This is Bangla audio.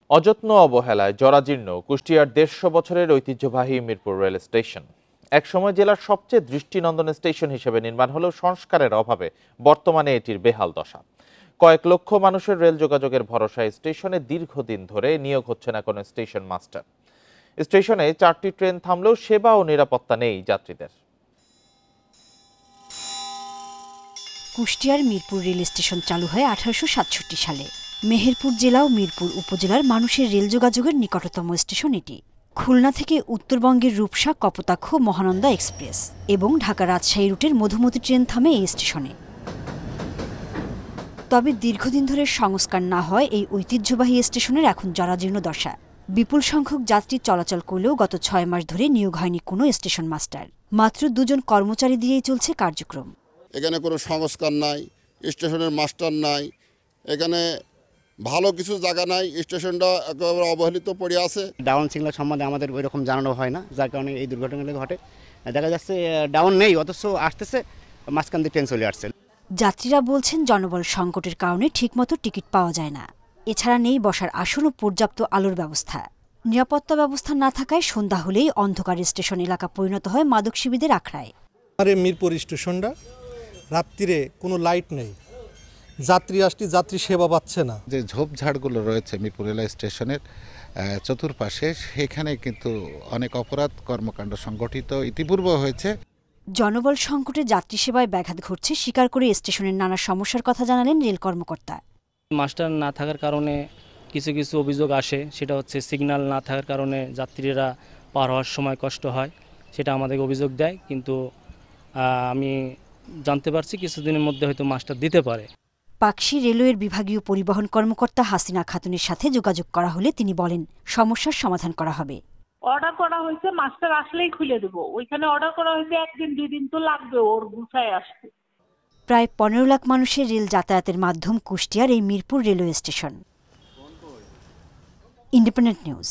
অযত্ন অবহেলায় জরাজীর্ণ কুষ্টিয়ার ১৫০ বছরের ঐতিহ্যবাহী মিরপুর রেল স্টেশন। একসময় জেলার সবচেয়ে দৃষ্টিনন্দন স্টেশন হিসেবে নির্মাণ হলেও সংস্কারের অভাবে বর্তমানে এটির বেহাল দশা। কয়েক লক্ষ মানুষের রেল যোগাযোগের ভরসায় স্টেশনে দীর্ঘদিন ধরে নিয়োগ হচ্ছে না কোনো স্টেশন মাস্টার। স্টেশনে 4টি ট্রেন থামলেও সেবা ও নিরাপত্তা নেই যাত্রীদের। কুষ্টিয়ার মিরপুর রেল স্টেশন চালু হয় 1867 সালে। মেহেরপুর জেলা ও মিরপুর উপজেলার মানুষের রেল যোগাযোগের নিকটতম স্টেশন এটি। খুলনা থেকে উত্তরবঙ্গের রূপসা, কপোতাক্ষ, মহানন্দা এক্সপ্রেস এবং ঢাকা রাজশাহী রুটের মধুমতি ট্রেন থামে এই স্টেশনে। তবে দীর্ঘদিন ধরে সংস্কার না হয় এই ঐতিহ্যবাহী স্টেশনের এখন জরাজীর্ণ দশা। বিপুল সংখ্যক যাত্রী চলাচল করলেও গত 6 মাস ধরে নিয়োগ হয়নি কোনো স্টেশন মাস্টার। মাত্র 2 জন কর্মচারী দিয়েই চলছে কার্যক্রম। এখানে কোনো সংস্কার নাই, স্টেশনের মাস্টার নাই, এখানে ভালো কিছু জায়গা নাই, স্টেশনটা একেবারে অবহেলিত পড়ে আছে। ডাউন সিগন্যাল সম্বন্ধে আমাদের ওই রকম জানানো হয় না, যার কারণে এই দুর্ঘটনাগুলো ঘটে। দেখা যাচ্ছে ডাউন নেই, অথচ আসতেছে মাঝখান দিয়ে ট্রেন চলে আসছে। যাত্রীরা বলছেন জনবল সংকটের কারণে ঠিকমতো টিকিট পাওয়া যায় না। এছাড়া নেই বসার আসন ও পর্যাপ্ত আলোর ব্যবস্থা। নিরাপত্তা ব্যবস্থা না থাকায় সন্ধ্যা হলেই অন্ধকার স্টেশন এলাকা পরিণত হয় মাদক শিবিরদের আখড়ায়। মিরপুর স্টেশনটা রাত্রিরে কোনো লাইট নেই, যাত্রী আসলে যাত্রী সেবা পাচ্ছে না। যে ঝোপঝাড়গুলো রয়েছে মিরপুর রেলওয়ে স্টেশনের চতুর্পাশে, সেখানে কিন্তু অনেক অপরাধ কর্মকাণ্ড সংগঠিত ইতিপূর্বে হয়েছে। জনবল সংকটে যাত্রী সেবায় ব্যাঘাত ঘটছে স্বীকার করে স্টেশনের নানা সমস্যার কথা জানালেন রেল কর্মকর্তা। মাস্টার না থাকার কারণে কিছু কিছু অভিযোগ আসে, সেটা হচ্ছে সিগন্যাল না থাকার কারণে যাত্রীরা পার হওয়ার সময় কষ্ট হয়, সেটা আমাদের অভিযোগ দেয়। কিন্তু আমি জানতে পারছি কিছুদিনের মধ্যে হয়তো মাস্টার দিতে পারে। পাকশী রেলওয়ের বিভাগীয় পরিবহন কর্মকর্তা হাসিনা খাতুনের সাথে যোগাযোগ করা হলে তিনি বলেন সমস্যার সমাধান করা হবে। অর্ডার করা হয়েছে, মাস্টার আসলেই খুলে দেবো। ওইখানে অর্ডার করা হয়েছে 1 দিন 2 দিন তো লাগবে ওর গুছায় আসতে। প্রায় 15 লাখ মানুষের রেল যাতায়াতের মাধ্যম কুষ্টিয়ার এই Mirpur railway station. Independent news.